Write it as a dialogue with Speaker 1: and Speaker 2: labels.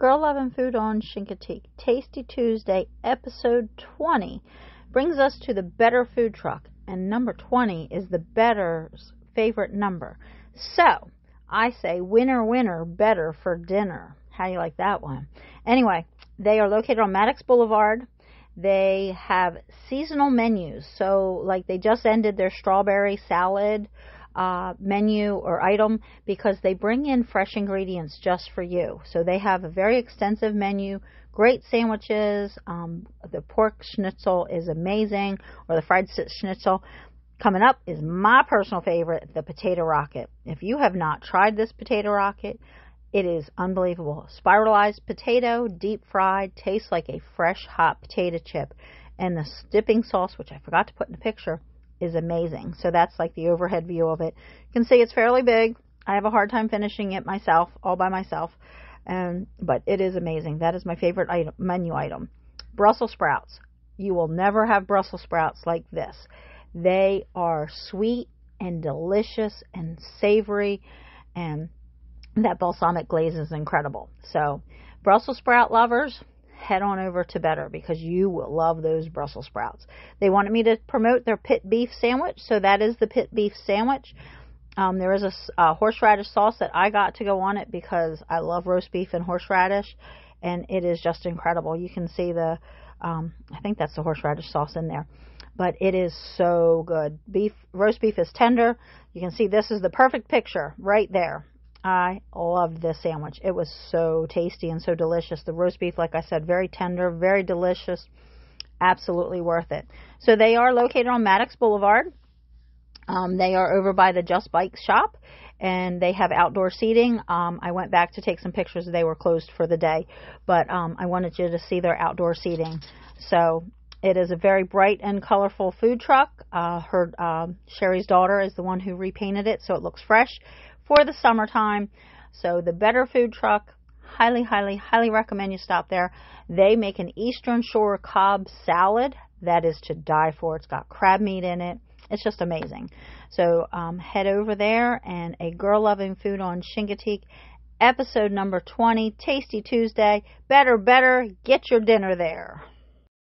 Speaker 1: Girl Loving Food on Chincoteague. Tasty Tuesday, episode 20, brings us to the Better food truck. And number 20 is the Better's favorite number. So, I say winner, winner, Better for dinner. How do you like that one? Anyway, they are located on Maddox Boulevard. They have seasonal menus. So, like they just ended their strawberry salad menu or item because they bring in fresh ingredients just for you. So they have a very extensive menu, great sandwiches. The pork schnitzel is amazing, or the fried schnitzel. Coming up is my personal favorite, the potato rocket. If you have not tried this potato rocket, it is unbelievable. Spiralized potato, deep fried, tastes like a fresh hot potato chip. And the dipping sauce, which I forgot to put in the picture, is amazing. So that's like the overhead view of it. You can see it's fairly big. I have a hard time finishing it myself, all by myself. But it is amazing. That is my favorite menu item. Brussels sprouts. You will never have Brussels sprouts like this. They are sweet and delicious and savory, and that balsamic glaze is incredible. So Brussels sprout lovers, head on over to Better because you will love those Brussels sprouts. They wanted me to promote their pit beef sandwich, so that is the pit beef sandwich. There is a horseradish sauce that I got to go on it because I love roast beef and horseradish, and it is just incredible. You can see I think that's the horseradish sauce in there, but it is so good. Roast beef is tender. You can see this is the perfect picture right there. I loved this sandwich. It was so tasty and so delicious. The roast beef, like I said, very tender, very delicious, absolutely worth it. So they are located on Maddox Boulevard. They are over by the Just Bike shop, and they have outdoor seating. I went back to take some pictures. They were closed for the day, but I wanted you to see their outdoor seating. So it is a very bright and colorful food truck. Sherry's daughter is the one who repainted it, so it looks fresh for the summertime. So the Better food truck, highly, highly, highly recommend you stop there. They make an Eastern Shore Cobb salad that is to die for. It's got crab meat in it. It's just amazing. So head over there, and a Girl Loving Food on Chincoteague, episode number 20, Tasty Tuesday. Better, get your dinner there.